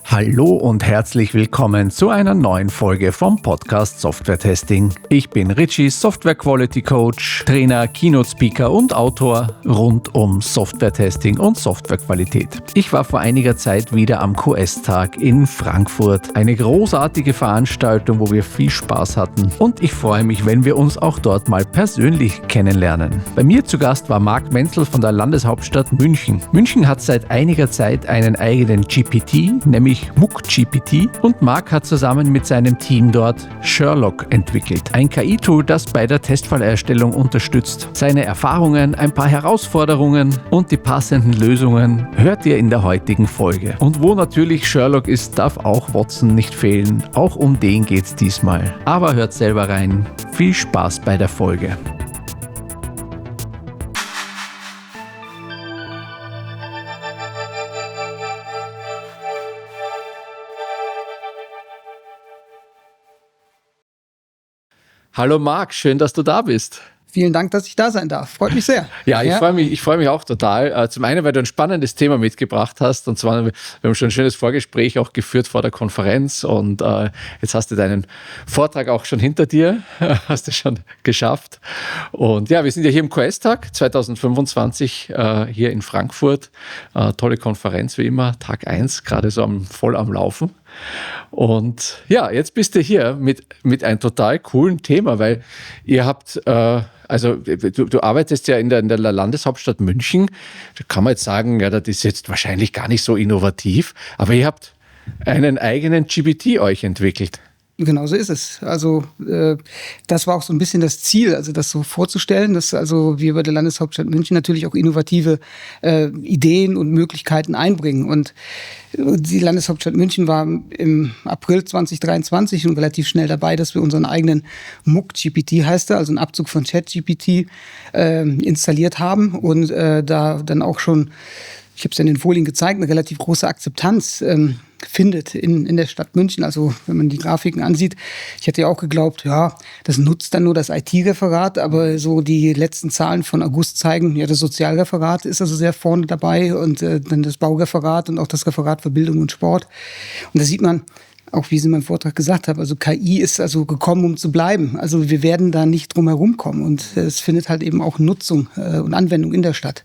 Hallo und herzlich willkommen zu einer neuen Folge vom Podcast Software Testing. Ich bin Richie, Software Quality Coach, Trainer, Keynote Speaker und Autor rund um Software Testing und Softwarequalität. Ich war vor einiger Zeit wieder am QS-Tag in Frankfurt. Eine großartige Veranstaltung, wo wir viel Spaß hatten, und ich freue mich, wenn wir uns auch dort mal persönlich kennenlernen. Bei mir zu Gast war Marc Menzel von der Landeshauptstadt München. München hat seit einiger Zeit einen eigenen GPT, nämlich MuckGPT, und Marc hat zusammen mit seinem Team dort Sherlock entwickelt. Ein KI-Tool, das bei der Testfallerstellung unterstützt. Seine Erfahrungen, ein paar Herausforderungen und die passenden Lösungen hört ihr in der heutigen Folge. Und wo natürlich Sherlock ist, darf auch Watson nicht fehlen. Auch um den geht's diesmal. Aber hört selber rein. Viel Spaß bei der Folge. Hallo Marc, schön, dass du da bist. Vielen Dank, dass ich da sein darf. Freut mich sehr. Ja, ich freue mich auch total. Zum einen, weil du ein spannendes Thema mitgebracht hast. Und zwar, wir haben schon ein schönes Vorgespräch auch geführt vor der Konferenz. Und jetzt hast du deinen Vortrag auch schon hinter dir. Hast du schon geschafft. Und ja, wir sind ja hier im QS-Tag 2025 hier in Frankfurt. Tolle Konferenz wie immer. Tag 1, gerade so voll am Laufen. Und ja, jetzt bist du hier mit einem total coolen Thema, weil ihr habt, du arbeitest ja in der Landeshauptstadt München. Da kann man jetzt sagen, ja, das ist jetzt wahrscheinlich gar nicht so innovativ, aber ihr habt einen eigenen GPT euch entwickelt. Genau so ist es. Also das war auch so ein bisschen das Ziel, also das so vorzustellen, dass also wir bei der Landeshauptstadt München natürlich auch innovative Ideen und Möglichkeiten einbringen. Und die Landeshauptstadt München war im April 2023 schon relativ schnell dabei, dass wir unseren eigenen MuckGPT, heißt er, also einen Abzug von ChatGPT, installiert haben und da dann auch schon, ich habe es in den Folien gezeigt, eine relativ große Akzeptanz findet in der Stadt München. Also wenn man die Grafiken ansieht, ich hätte ja auch geglaubt, ja, das nutzt dann nur das IT-Referat, aber so die letzten Zahlen von August zeigen, ja, das Sozialreferat ist also sehr vorne dabei und dann das Baureferat und auch das Referat für Bildung und Sport. Und da sieht man, auch wie ich in meinem Vortrag gesagt habe, also KI ist also gekommen, um zu bleiben. Also wir werden da nicht drum herum kommen und es findet halt eben auch Nutzung und Anwendung in der Stadt.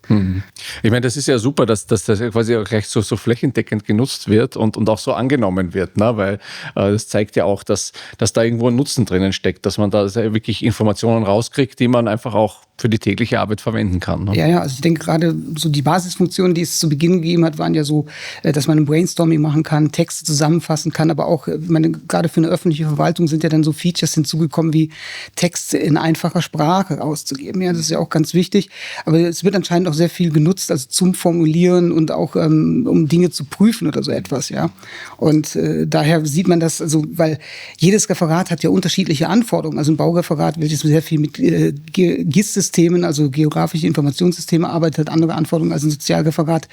Ich meine, das ist ja super, dass das quasi auch recht so flächendeckend genutzt wird und auch so angenommen wird, ne? Weil das zeigt ja auch, dass da irgendwo ein Nutzen drinnen steckt, dass man da wirklich Informationen rauskriegt, die man einfach auch für die tägliche Arbeit verwenden kann. Ne? Ja, also ich denke gerade so die Basisfunktionen, die es zu Beginn gegeben hat, waren ja so, dass man ein Brainstorming machen kann, Texte zusammenfassen kann, aber auch, ich meine, gerade für eine öffentliche Verwaltung sind ja dann so Features hinzugekommen, wie Texte in einfacher Sprache rauszugeben. Ja, das ist ja auch ganz wichtig. Aber es wird anscheinend auch sehr viel genutzt, also zum Formulieren und auch um Dinge zu prüfen oder so etwas, ja. Und daher sieht man das, also, weil jedes Referat hat ja unterschiedliche Anforderungen. Also ein Baureferat, welches sehr viel mit GIS-Systemen, also geografische Informationssysteme arbeitet, hat andere Anforderungen als ein Sozialreferat,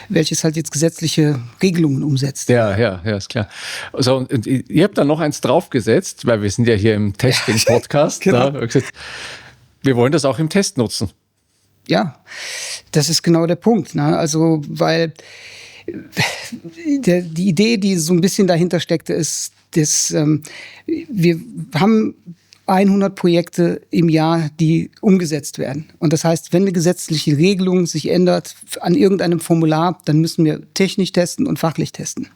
welches halt jetzt gesetzliche Regelungen umsetzt. Ja, ist klar. So, und ihr habt da noch eins draufgesetzt, weil wir sind ja hier im Testing-Podcast. Genau. Da, wir wollen das auch im Test nutzen. Ja, das ist genau der Punkt. Ne? Also, weil die Idee, die so ein bisschen dahinter steckte, ist, dass wir haben 100 Projekte im Jahr, die umgesetzt werden. Und das heißt, wenn eine gesetzliche Regelung sich ändert an irgendeinem Formular, dann müssen wir technisch testen und fachlich testen.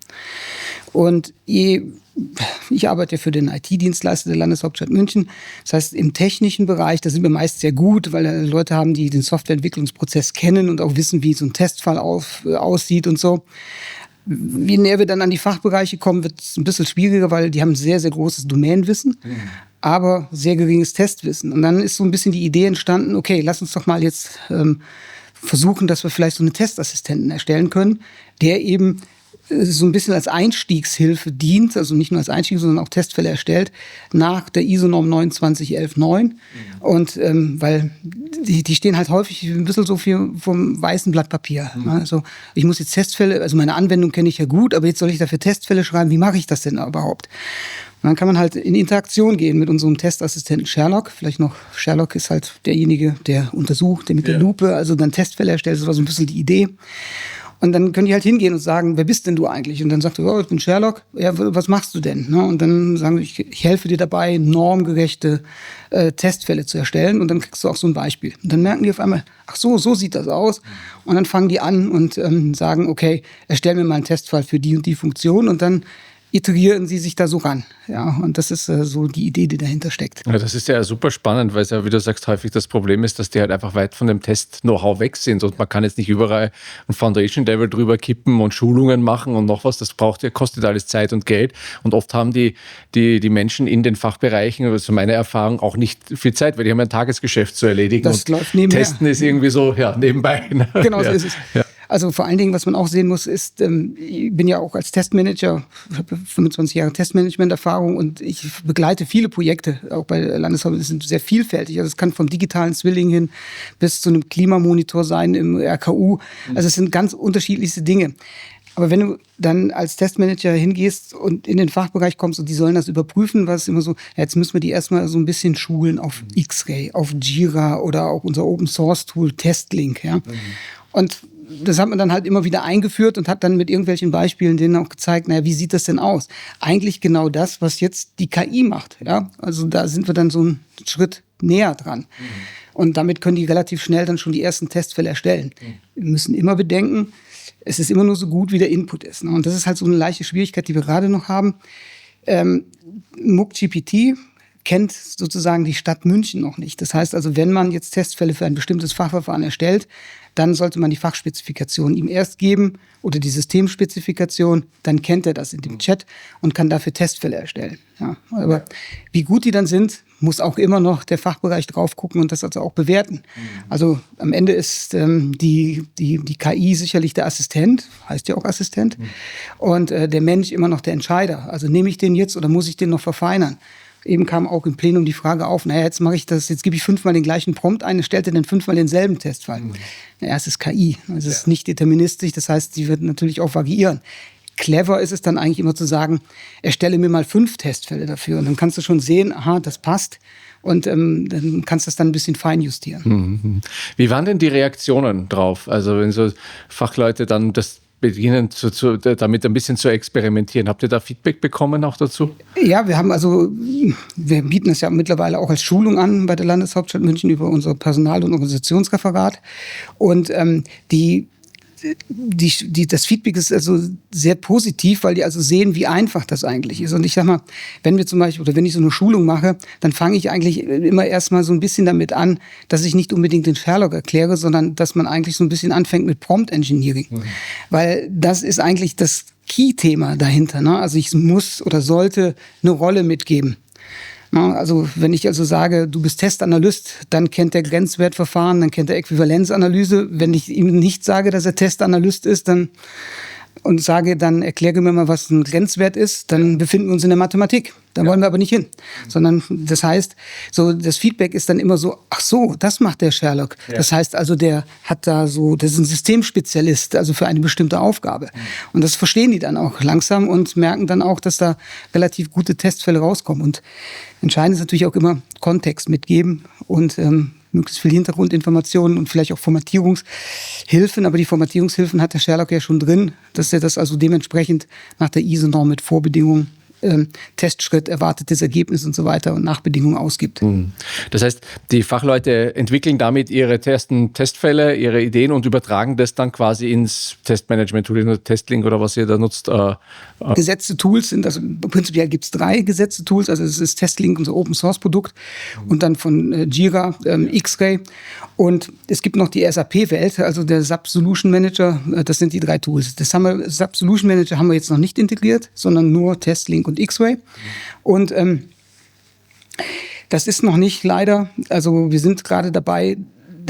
Und ich arbeite ja für den IT-Dienstleister der Landeshauptstadt München. Das heißt, im technischen Bereich, da sind wir meist sehr gut, weil Leute haben, die den Softwareentwicklungsprozess kennen und auch wissen, wie so ein Testfall aussieht und so. Wie näher wir dann an die Fachbereiche kommen, wird es ein bisschen schwieriger, weil die haben sehr, sehr großes Domänenwissen, aber sehr geringes Testwissen. Und dann ist so ein bisschen die Idee entstanden, okay, lass uns doch mal jetzt versuchen, dass wir vielleicht so einen Testassistenten erstellen können, der eben so ein bisschen als Einstiegshilfe dient, also nicht nur als Einstieg, sondern auch Testfälle erstellt, nach der ISO-Norm 29119. Und weil die stehen halt häufig ein bisschen so viel vom weißen Blatt Papier. Also ich muss jetzt Testfälle, also meine Anwendung kenne ich ja gut, aber jetzt soll ich dafür Testfälle schreiben, wie mache ich das denn überhaupt? Und dann kann man halt in Interaktion gehen mit unserem Testassistenten Sherlock. Vielleicht noch, Sherlock ist halt derjenige, der untersucht, der mit der Lupe, also dann Testfälle erstellt. Das war so ein bisschen die Idee. Und dann können die halt hingehen und sagen, wer bist denn du eigentlich? Und dann sagt er, ich bin Sherlock. Ja, was machst du denn? Ne? Und dann sagen sie, ich helfe dir dabei, normgerechte Testfälle zu erstellen. Und dann kriegst du auch so ein Beispiel. Und dann merken die auf einmal, ach so sieht das aus. Und dann fangen die an und sagen, okay, erstell mir mal einen Testfall für die und die Funktion. Und dann iterieren sie sich da so ran. Ja, und das ist so die Idee, die dahinter steckt. Ja, das ist ja super spannend, weil es ja, wie du sagst, häufig das Problem ist, dass die halt einfach weit von dem Test-Know-how weg sind und man kann jetzt nicht überall ein Foundation-Level drüber kippen und Schulungen machen und noch was. Das kostet alles Zeit und Geld und oft haben die Menschen in den Fachbereichen, also meine Erfahrung, auch nicht viel Zeit, weil die haben ein Tagesgeschäft zu erledigen. Das und läuft nebenher. Testen ist irgendwie so, nebenbei. Genau, so ja. ist es. Ja. Also vor allen Dingen, was man auch sehen muss, ist, ich bin ja auch als Testmanager, ich habe 25 Jahre Testmanagement-Erfahrung und ich begleite viele Projekte, auch bei Landeshauptmann, die sind sehr vielfältig. Also es kann vom digitalen Zwilling hin bis zu einem Klimamonitor sein im RKU. Also es sind ganz unterschiedlichste Dinge. Aber wenn du dann als Testmanager hingehst und in den Fachbereich kommst und die sollen das überprüfen, was immer so, jetzt müssen wir die erstmal so ein bisschen schulen auf X-Ray, auf Jira oder auch unser Open-Source-Tool Testlink. Ja? Und das hat man dann halt immer wieder eingeführt und hat dann mit irgendwelchen Beispielen denen auch gezeigt, naja, wie sieht das denn aus? Eigentlich genau das, was jetzt die KI macht. Ja? Also da sind wir dann so einen Schritt näher dran. Und damit können die relativ schnell dann schon die ersten Testfälle erstellen. Wir müssen immer bedenken, es ist immer nur so gut, wie der Input ist. Ne? Und das ist halt so eine leichte Schwierigkeit, die wir gerade noch haben. MOOC-GPT kennt sozusagen die Stadt München noch nicht. Das heißt also, wenn man jetzt Testfälle für ein bestimmtes Fachverfahren erstellt, dann sollte man die Fachspezifikation ihm erst geben oder die Systemspezifikation, dann kennt er das in dem Chat und kann dafür Testfälle erstellen. Ja, aber wie gut die dann sind, muss auch immer noch der Fachbereich drauf gucken und das also auch bewerten. Also am Ende ist die KI sicherlich der Assistent, heißt ja auch Assistent, und der Mensch immer noch der Entscheider. Also nehme ich den jetzt oder muss ich den noch verfeinern? Eben kam auch im Plenum die Frage auf, naja, jetzt mache ich das, jetzt gebe ich 5-mal den gleichen Prompt ein, stellt er dann 5-mal denselben Testfall. Naja, es ist KI, es ist nicht deterministisch, das heißt, die wird natürlich auch variieren. Clever ist es dann eigentlich immer zu sagen, erstelle mir mal 5 Testfälle dafür und dann kannst du schon sehen, aha, das passt und dann kannst du das dann ein bisschen feinjustieren. Wie waren denn die Reaktionen drauf? Also wenn so Fachleute dann das beginnen, damit ein bisschen zu experimentieren. Habt ihr da Feedback bekommen auch dazu? Ja, wir bieten es ja mittlerweile auch als Schulung an bei der Landeshauptstadt München über unser Personal- und Organisationsreferat. Und das Feedback ist also sehr positiv, weil die also sehen, wie einfach das eigentlich ist. Und ich sag mal, wenn wir zum Beispiel, oder wenn ich so eine Schulung mache, dann fange ich eigentlich immer erstmal so ein bisschen damit an, dass ich nicht unbedingt den Sherlock erkläre, sondern dass man eigentlich so ein bisschen anfängt mit Prompt Engineering. Weil das ist eigentlich das Key-Thema dahinter. Ne? Also ich muss oder sollte eine Rolle mitgeben. Also wenn ich also sage, du bist Testanalyst, dann kennt der Grenzwertverfahren, dann kennt er Äquivalenzanalyse. Wenn ich ihm nicht sage, dass er Testanalyst ist, dann erkläre mir mal, was ein Grenzwert ist, dann befinden wir uns in der Mathematik. Da wollen wir aber nicht hin. Sondern das heißt, so das Feedback ist dann immer so, ach so, das macht der Sherlock. Ja. Das heißt also, das ist ein Systemspezialist, also für eine bestimmte Aufgabe. Und das verstehen die dann auch langsam und merken dann auch, dass da relativ gute Testfälle rauskommen. Und entscheidend ist natürlich auch immer Kontext mitgeben und möglichst viel Hintergrundinformationen und vielleicht auch Formatierungshilfen. Aber die Formatierungshilfen hat der Sherlock ja schon drin, dass er das also dementsprechend nach der ISO-Norm mit Vorbedingungen, Testschritt, erwartetes Ergebnis und so weiter und Nachbedingungen ausgibt. Das heißt, die Fachleute entwickeln damit ihre ersten Testfälle, ihre Ideen und übertragen das dann quasi ins Testmanagement-Tool, Testlink oder was ihr da nutzt. Gesetzte Tools sind, also prinzipiell gibt es 3 gesetzte Tools, also es ist Testlink, unser Open-Source-Produkt und dann von Jira, X-Ray und es gibt noch die SAP-Welt, also der SAP Solution Manager, das sind die 3 Tools. SAP Solution Manager haben wir jetzt noch nicht integriert, sondern nur Testlink und X-Ray. Und das ist noch nicht leider, also wir sind gerade dabei,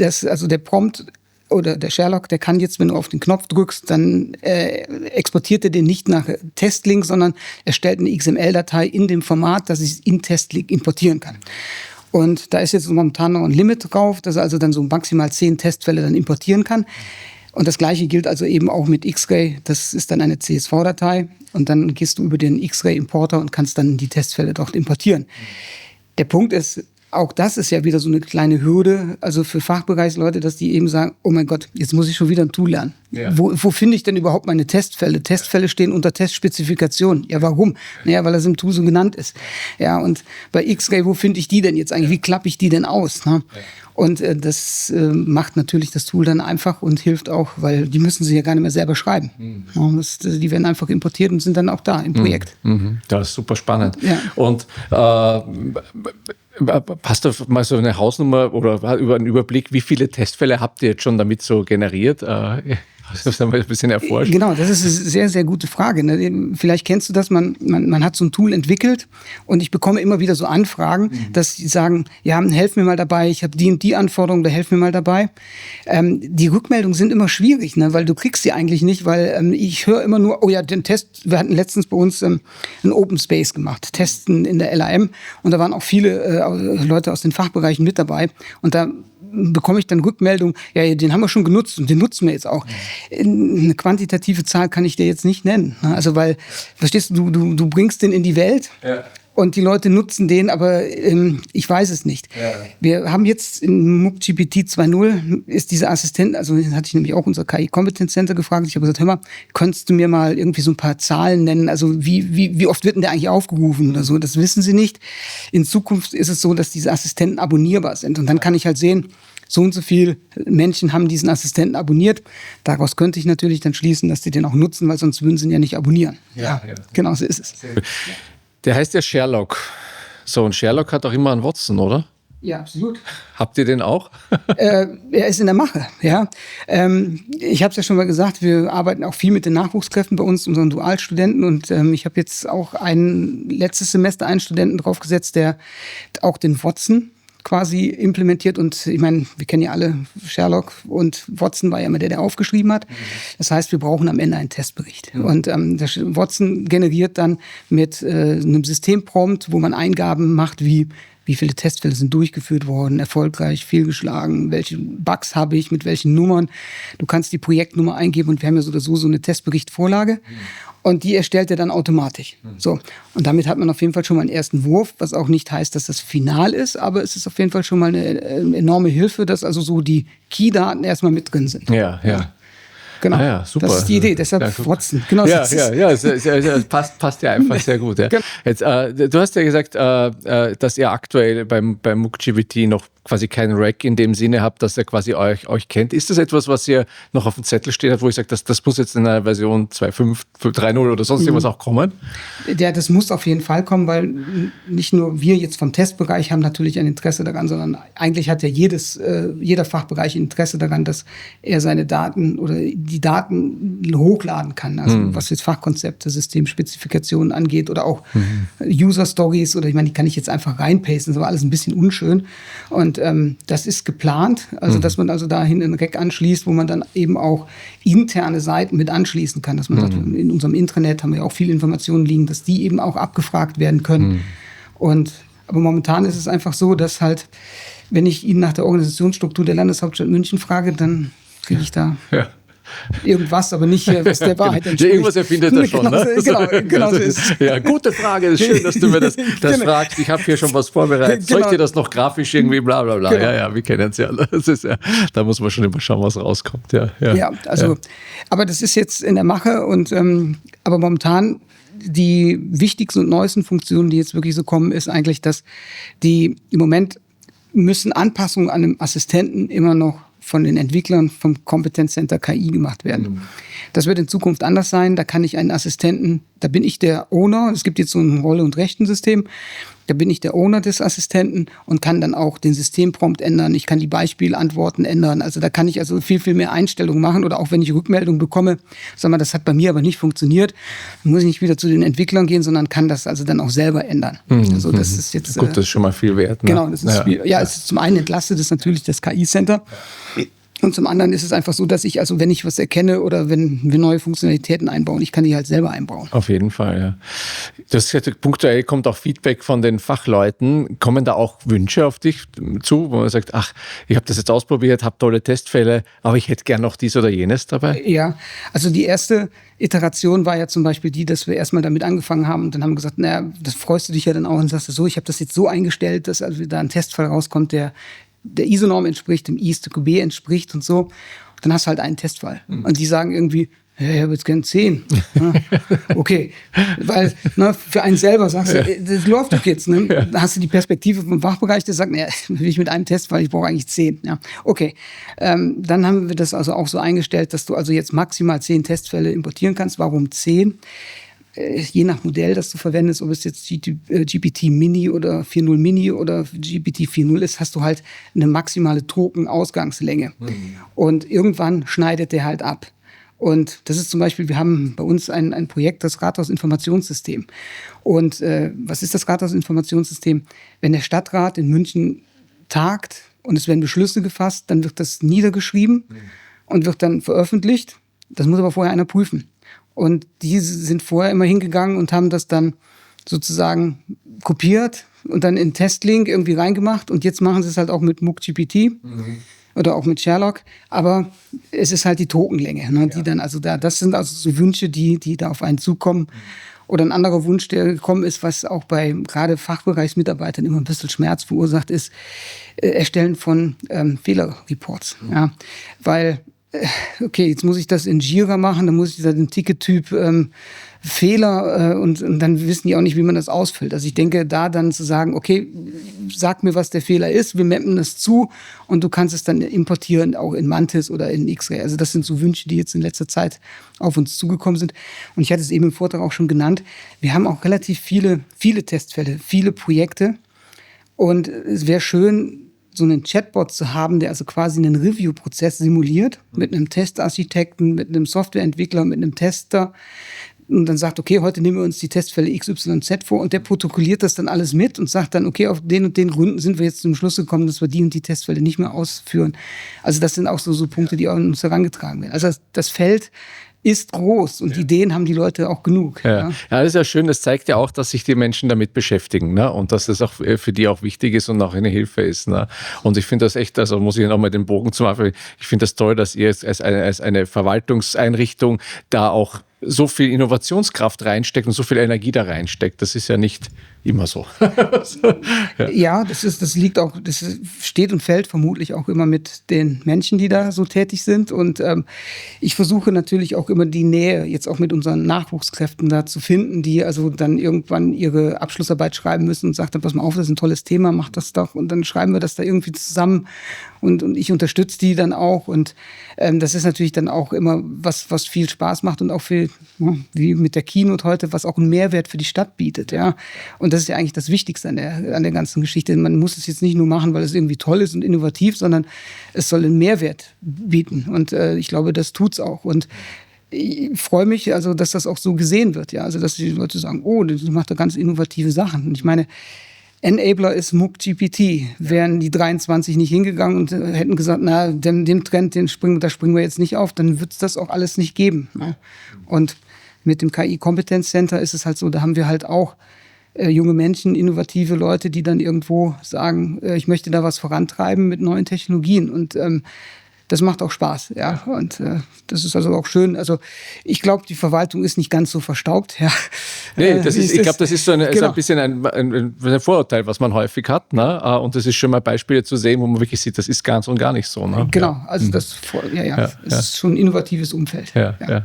also der Prompt oder der Sherlock, der kann jetzt, wenn du auf den Knopf drückst, dann exportiert er den nicht nach Testlink, sondern er stellt eine XML-Datei in dem Format, dass ich es in Testlink importieren kann. Und da ist jetzt momentan noch ein Limit drauf, dass er also dann so maximal 10 Testfälle dann importieren kann. Und das Gleiche gilt also eben auch mit X-Ray. Das ist dann eine CSV-Datei und dann gehst du über den X-Ray-Importer und kannst dann die Testfälle dort importieren. Der Punkt ist, auch das ist ja wieder so eine kleine Hürde, also für Fachbereichsleute, dass die eben sagen, oh mein Gott, jetzt muss ich schon wieder ein Tool lernen. Ja. Wo finde ich denn überhaupt meine Testfälle? Testfälle stehen unter Testspezifikation. Ja, warum? Naja, weil das im Tool so genannt ist. Ja, und bei X-Ray, wo finde ich die denn jetzt eigentlich? Wie klappe ich die denn aus? Ne? Ja. Und das macht natürlich das Tool dann einfach und hilft auch, weil die müssen sie ja gar nicht mehr selber schreiben. Ja, die werden einfach importiert und sind dann auch da im Projekt. Das ist super spannend. Ja. Und hast du mal so eine Hausnummer oder über einen Überblick, wie viele Testfälle habt ihr jetzt schon damit so generiert? Das haben wir ein bisschen erforscht. Genau, das ist eine sehr, sehr gute Frage. Vielleicht kennst du das, man hat so ein Tool entwickelt und ich bekomme immer wieder so Anfragen, dass sie sagen, ja, helf mir mal dabei, ich habe die und die Anforderungen, da helf mir mal dabei. Die Rückmeldungen sind immer schwierig, ne, weil du kriegst sie eigentlich nicht, weil ich höre immer nur, oh ja, den Test, wir hatten letztens bei uns einen Open Space gemacht, Testen in der LAM und da waren auch viele Leute aus den Fachbereichen mit dabei und da bekomme ich dann Rückmeldung, ja, den haben wir schon genutzt und den nutzen wir jetzt auch. Eine quantitative Zahl kann ich dir jetzt nicht nennen. Also weil, verstehst du, du bringst den in die Welt und die Leute nutzen den, aber ich weiß es nicht. Ja. Wir haben jetzt in MOOC-GPT 2.0 ist dieser Assistent, also den hatte ich nämlich auch unser KI-Competence-Center gefragt. Ich habe gesagt, hör mal, könntest du mir mal irgendwie so ein paar Zahlen nennen? Also wie oft wird denn der eigentlich aufgerufen oder so? Das wissen sie nicht. In Zukunft ist es so, dass diese Assistenten abonnierbar sind. Und dann kann ich halt sehen, so und so viele Menschen haben diesen Assistenten abonniert. Daraus könnte ich natürlich dann schließen, dass die den auch nutzen, weil sonst würden sie ihn ja nicht abonnieren. Ja. Genau so ist es. Der heißt ja Sherlock. So, und Sherlock hat auch immer einen Watson, oder? Ja, absolut. Habt ihr den auch? Er ist in der Mache, ja. Ich habe es ja schon mal gesagt, wir arbeiten auch viel mit den Nachwuchskräften bei uns, unseren Dualstudenten. Und ich habe jetzt auch letztes Semester einen Studenten draufgesetzt, der auch den Watson quasi implementiert. Und ich meine, wir kennen ja alle Sherlock und Watson war ja immer der aufgeschrieben hat. Das heißt, wir brauchen am Ende einen Testbericht. Und der Watson generiert dann mit einem Systemprompt, wo man Eingaben macht, wie viele Testfälle sind durchgeführt worden, erfolgreich, fehlgeschlagen, welche Bugs habe ich, mit welchen Nummern. Du kannst die Projektnummer eingeben und wir haben ja so oder so eine Testberichtvorlage. Und die erstellt er dann automatisch. So. Und damit hat man auf jeden Fall schon mal einen ersten Wurf, was auch nicht heißt, dass das final ist, aber es ist auf jeden Fall schon mal eine enorme Hilfe, dass also so die Key-Daten erstmal mit drin sind. Ja. Genau, ja, super. Das ist die Idee, deshalb Watson. Genau, ja, passt ja einfach sehr gut. Ja. Jetzt, du hast ja gesagt, dass ihr aktuell beim MOOC-GPT noch quasi keinen Rack in dem Sinne habt, dass er quasi euch kennt. Ist das etwas, was ihr noch auf dem Zettel steht habt, wo ich sage, das muss jetzt in einer Version 2.5, 3.0 oder sonst irgendwas auch kommen? Ja, das muss auf jeden Fall kommen, weil nicht nur wir jetzt vom Testbereich haben natürlich ein Interesse daran, sondern eigentlich hat ja jeder Fachbereich Interesse daran, dass er seine Daten oder die Daten hochladen kann. Also was jetzt Fachkonzepte, Systemspezifikationen angeht oder auch User Stories oder ich meine, die kann ich jetzt einfach reinpasten, das war alles ein bisschen unschön. Und das ist geplant, also dass man also dahin einen Rack anschließt, wo man dann eben auch interne Seiten mit anschließen kann. Dass man sagt, in unserem Intranet haben wir auch viele Informationen liegen, dass die eben auch abgefragt werden können. Aber momentan ist es einfach so, dass halt, wenn ich ihn nach der Organisationsstruktur der Landeshauptstadt München frage, dann kriege ich da irgendwas, aber nicht, was der Wahrheit entspricht. Irgendwas erfindet er schon. Genau so ist es. Ja, gute Frage. Das ist schön, dass du mir das fragst. Ich habe hier schon was vorbereitet. Soll ich dir das noch grafisch irgendwie bla bla bla? Genau. Ja, wir kennen es ja alle. Da muss man schon immer schauen, was rauskommt. Aber das ist jetzt in der Mache und aber momentan die wichtigsten und neuesten Funktionen, die jetzt wirklich so kommen, ist eigentlich, dass die im Moment müssen Anpassungen an dem Assistenten immer noch von den Entwicklern vom Competence Center KI gemacht werden. Das wird in Zukunft anders sein. Da kann ich einen Assistenten, da bin ich der Owner. Es gibt jetzt so ein Rolle- und Rechtensystem. Da bin ich der Owner des Assistenten und kann dann auch den Systemprompt ändern. Ich kann die Beispielantworten ändern. Also da kann ich also viel, viel mehr Einstellungen machen. Oder auch wenn ich Rückmeldungen bekomme, sag mal, das hat bei mir aber nicht funktioniert, dann muss ich nicht wieder zu den Entwicklern gehen, sondern kann das also dann auch selber ändern. Also das ist jetzt gut, das ist schon mal viel wert. Ne? Genau, das ist viel. Ja, es ist zum einen entlastet es natürlich das KI-Center. Und zum anderen ist es einfach so, dass ich, also wenn ich was erkenne oder wenn wir neue Funktionalitäten einbauen, ich kann die halt selber einbauen. Auf jeden Fall, ja. Das punktuell kommt auch Feedback von den Fachleuten. Kommen da auch Wünsche auf dich zu, wo man sagt, ach, ich habe das jetzt ausprobiert, habe tolle Testfälle, aber ich hätte gern noch dies oder jenes dabei? Ja, also die erste Iteration war ja zum Beispiel die, dass wir erstmal damit angefangen haben und dann haben wir gesagt, naja, das freust du dich ja dann auch und sagst so, ich habe das jetzt so eingestellt, dass also da ein Testfall rauskommt, der ISO-Norm entspricht, dem ISTQB entspricht und so. Und dann hast du halt einen Testfall. Und die sagen irgendwie, ja, ich habe jetzt gern 10. Ja, okay, weil für einen selber sagst du, das läuft doch jetzt. Ne? Ja. Da hast du die Perspektive vom Fachbereich, der sagt, naja, will ich mit einem Testfall, ich brauche eigentlich 10. Ja, okay, dann haben wir das also auch so eingestellt, dass du also jetzt maximal 10 Testfälle importieren kannst. Warum 10? Je nach Modell, das du verwendest, ob es jetzt GPT Mini oder 4.0 Mini oder GPT 4.0 ist, hast du halt eine maximale Token-Ausgangslänge. Und irgendwann schneidet der halt ab. Und das ist zum Beispiel, wir haben bei uns ein Projekt, das Rathaus-Informationssystem. Und was ist das Rathaus-Informationssystem? Wenn der Stadtrat in München tagt und es werden Beschlüsse gefasst, dann wird das niedergeschrieben und wird dann veröffentlicht. Das muss aber vorher einer prüfen. Und die sind vorher immer hingegangen und haben das dann sozusagen kopiert und dann in Testlink irgendwie reingemacht. Und jetzt machen sie es halt auch mit MOOC-GPT oder auch mit Sherlock. Aber es ist halt die Tokenlänge, ne, die dann also da, das sind also so Wünsche, die da auf einen zukommen. Oder ein anderer Wunsch, der gekommen ist, was auch bei gerade Fachbereichsmitarbeitern immer ein bisschen Schmerz verursacht, ist Erstellen von Fehlerreports. Ja, weil okay, jetzt muss ich das in Jira machen, dann muss ich da den Tickettyp Fehler und dann wissen die auch nicht, wie man das ausfüllt. Also ich denke, da dann zu sagen, okay, sag mir, was der Fehler ist, wir mappen das zu und du kannst es dann importieren, auch in Mantis oder in X-Ray. Also das sind so Wünsche, die jetzt in letzter Zeit auf uns zugekommen sind. Und ich hatte es eben im Vortrag auch schon genannt, wir haben auch relativ viele Testfälle, viele Projekte und es wäre schön, so einen Chatbot zu haben, der also quasi einen Review-Prozess simuliert mit einem Testarchitekten, mit einem Softwareentwickler, mit einem Tester und dann sagt, okay, heute nehmen wir uns die Testfälle XYZ vor und der protokolliert das dann alles mit und sagt dann, okay, auf den und den Gründen sind wir jetzt zum Schluss gekommen, dass wir die und die Testfälle nicht mehr ausführen. Also das sind auch so Punkte, die an uns herangetragen werden. Also das Feld ist groß und Ideen haben die Leute auch genug. Ja, das ist ja schön. Das zeigt ja auch, dass sich die Menschen damit beschäftigen, ne? Und dass es auch für die auch wichtig ist und auch eine Hilfe ist. Ne? Und ich finde das echt, also muss ich nochmal den Bogen zum Anfang, ich finde das toll, dass ihr als eine Verwaltungseinrichtung da auch so viel Innovationskraft reinsteckt und so viel Energie da reinsteckt. Das ist ja nicht immer so. Ja, das liegt auch, das steht und fällt vermutlich auch immer mit den Menschen, die da so tätig sind. Und ich versuche natürlich auch immer die Nähe jetzt auch mit unseren Nachwuchskräften da zu finden, die also dann irgendwann ihre Abschlussarbeit schreiben müssen und sagt dann, pass mal auf, das ist ein tolles Thema, mach das doch. Und dann schreiben wir das da irgendwie zusammen und ich unterstütze die dann auch. Und das ist natürlich dann auch immer was viel Spaß macht und auch viel, wie mit der Keynote heute, was auch einen Mehrwert für die Stadt bietet. Ja. Und das ist ja eigentlich das Wichtigste an der ganzen Geschichte. Man muss es jetzt nicht nur machen, weil es irgendwie toll ist und innovativ, sondern es soll einen Mehrwert bieten. Und ich glaube, das tut's auch. Und ich freue mich, also, dass das auch so gesehen wird. Ja. Also, dass die Leute sagen, oh, das macht da ganz innovative Sachen. Und ich meine, Enabler ist MOOC-GPT. Wären die 23 nicht hingegangen und hätten gesagt, na, dem Trend, da springen wir jetzt nicht auf, dann wird es das auch alles nicht geben. Ne? Und mit dem KI-Kompetenzcenter ist es halt so, da haben wir halt auch junge Menschen, innovative Leute, die dann irgendwo sagen, ich möchte da was vorantreiben mit neuen Technologien. Und das macht auch Spaß, ja. Und das ist also auch schön. Also ich glaube, die Verwaltung ist nicht ganz so verstaubt. Ja. Nee, ich glaube, das ist so ist ein bisschen ein Vorurteil, was man häufig hat. Ne? Und das ist schon mal Beispiele zu sehen, wo man wirklich sieht, das ist ganz und gar nicht so. Ne? Genau, also das ist schon ein innovatives Umfeld. Ja.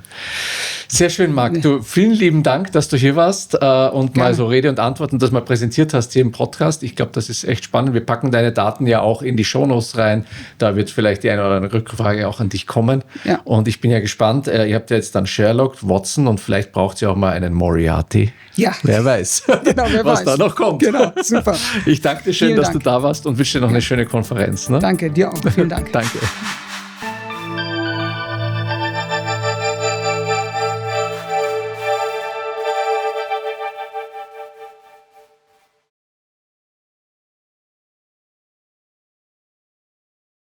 Sehr schön, Marc. Du, vielen lieben Dank, dass du hier warst und mal so Rede und Antwort und das mal präsentiert hast hier im Podcast. Ich glaube, das ist echt spannend. Wir packen deine Daten ja auch in die Shownotes rein. Da wird vielleicht die eine oder andere Rückfrage auch an dich kommen. Ja. Und ich bin ja gespannt. Ihr habt ja jetzt dann Sherlock, Watson und vielleicht braucht ihr auch mal einen Moriarty. Ja. Wer weiß, genau, was da noch kommt. Genau, super. Ich danke dir schön, dass du da warst und wünsche dir noch eine schöne Konferenz. Ne? Danke, dir auch. Vielen Dank. Danke.